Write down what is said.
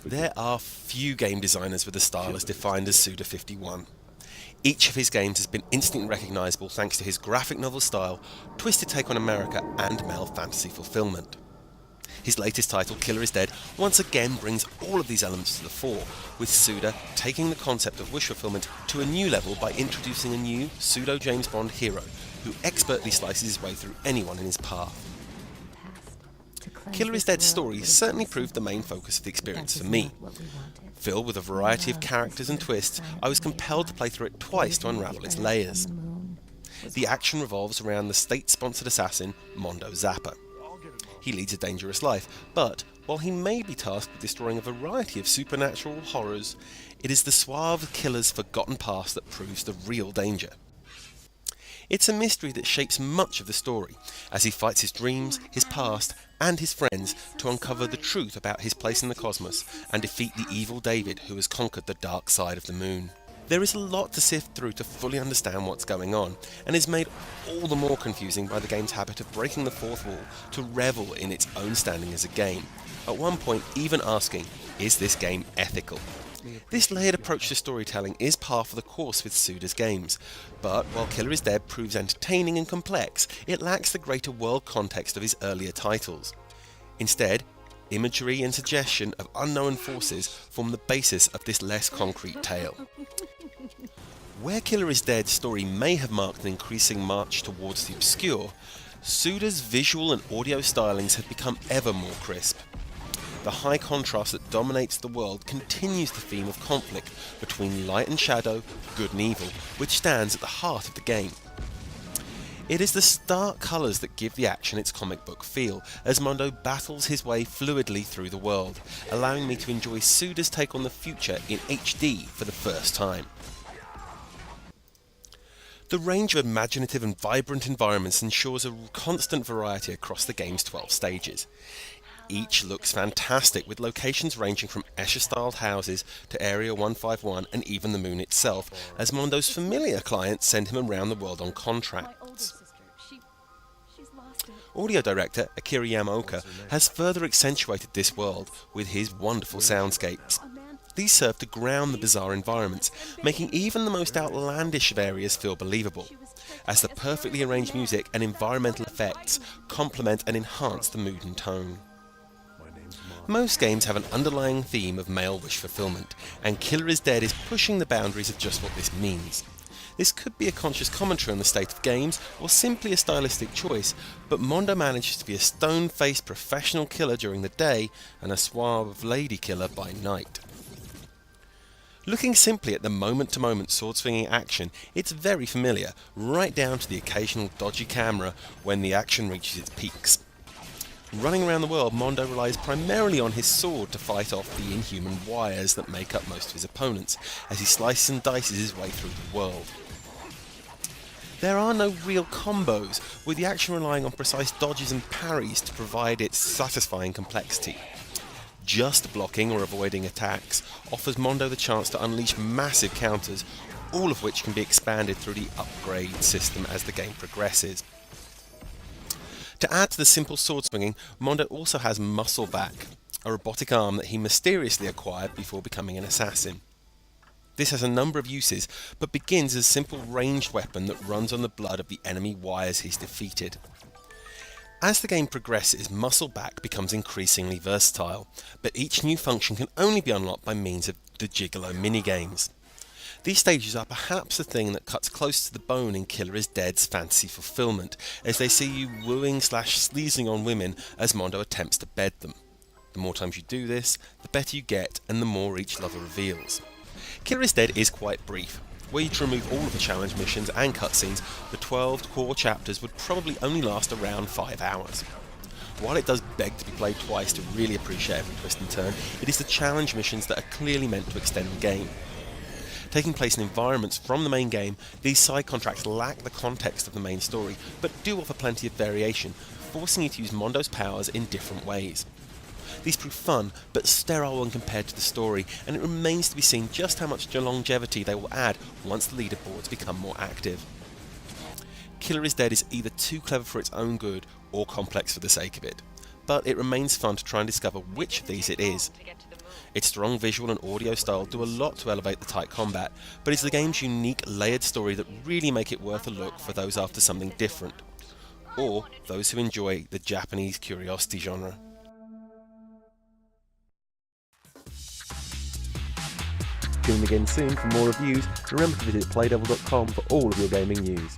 There are few game designers with a style as defined as Suda51. Each of his games has been instantly recognisable thanks to his graphic novel style, twisted take on America, and male fantasy fulfillment. His latest title, Killer is Dead, once again brings all of these elements to the fore, with Suda taking the concept of wish fulfillment to a new level by introducing a new pseudo-James Bond hero who expertly slices his way through anyone in his path. Killer is Dead's story certainly proved the main focus of the experience for me. Filled with a variety of characters and twists, I was compelled to play through it twice to unravel its layers. The action revolves around the state-sponsored assassin, Mondo Zappa. He leads a dangerous life, but while he may be tasked with destroying a variety of supernatural horrors, it is the suave killer's forgotten past that proves the real danger. It's a mystery that shapes much of the story, as he fights his dreams, his past, and his friends to uncover the truth about his place in the cosmos and defeat the evil David who has conquered the dark side of the moon. There is a lot to sift through to fully understand what's going on, and is made all the more confusing by the game's habit of breaking the fourth wall to revel in its own standing as a game, at one point even asking, is this game ethical? This layered approach to storytelling is par for the course with Suda's games, but while Killer is Dead proves entertaining and complex, it lacks the greater world context of his earlier titles. Instead, imagery and suggestion of unknown forces form the basis of this less concrete tale. Where Killer is Dead's story may have marked an increasing march towards the obscure, Suda's visual and audio stylings have become ever more crisp. The high contrast that dominates the world continues the theme of conflict between light and shadow, good and evil, which stands at the heart of the game. It is the stark colours that give the action its comic book feel, as Mondo battles his way fluidly through the world, allowing me to enjoy Suda's take on the future in HD for the first time. The range of imaginative and vibrant environments ensures a constant variety across the game's 12 stages. Each looks fantastic, with locations ranging from Escher-styled houses to Area 151 and even the moon itself, as Mondo's familiar clients send him around the world on contracts. Audio director Akira Yamaoka has further accentuated this world with his wonderful soundscapes. These serve to ground the bizarre environments, making even the most outlandish of areas feel believable, as the perfectly arranged music and environmental effects complement and enhance the mood and tone. Most games have an underlying theme of male wish fulfillment, and Killer is Dead is pushing the boundaries of just what this means. This could be a conscious commentary on the state of games, or simply a stylistic choice, but Mondo manages to be a stone-faced professional killer during the day, and a suave lady killer by night. Looking simply at the moment-to-moment sword-swinging action, it's very familiar, right down to the occasional dodgy camera when the action reaches its peaks. Running around the world, Mondo relies primarily on his sword to fight off the inhuman wires that make up most of his opponents, as he slices and dices his way through the world. There are no real combos, with the action relying on precise dodges and parries to provide its satisfying complexity. Just blocking or avoiding attacks offers Mondo the chance to unleash massive counters, all of which can be expanded through the upgrade system as the game progresses. To add to the simple sword swinging, Mondo also has Muscle Back, a robotic arm that he mysteriously acquired before becoming an assassin. This has a number of uses, but begins as a simple ranged weapon that runs on the blood of the enemy wires he's defeated. As the game progresses, Muscle Back becomes increasingly versatile, but each new function can only be unlocked by means of the Gigolo minigames. These stages are perhaps the thing that cuts close to the bone in Killer is Dead's fantasy fulfillment, as they see you wooing/sleazing on women as Mondo attempts to bed them. The more times you do this, the better you get and the more each lover reveals. Killer is Dead is quite brief. Were you to remove all of the challenge missions and cutscenes, the 12 core chapters would probably only last around 5 hours. While it does beg to be played twice to really appreciate every twist and turn, it is the challenge missions that are clearly meant to extend the game. Taking place in environments from the main game, these side contracts lack the context of the main story, but do offer plenty of variation, forcing you to use Mondo's powers in different ways. These prove fun, but sterile when compared to the story, and it remains to be seen just how much longevity they will add once the leaderboards become more active. Killer is Dead is either too clever for its own good, or complex for the sake of it, but it remains fun to try and discover which of these it is. Its strong visual and audio style do a lot to elevate the tight combat, but it's the game's unique, layered story that really make it worth a look for those after something different, or those who enjoy the Japanese curiosity genre. Tune in again soon for more reviews, and remember to visit playdevil.com for all of your gaming news.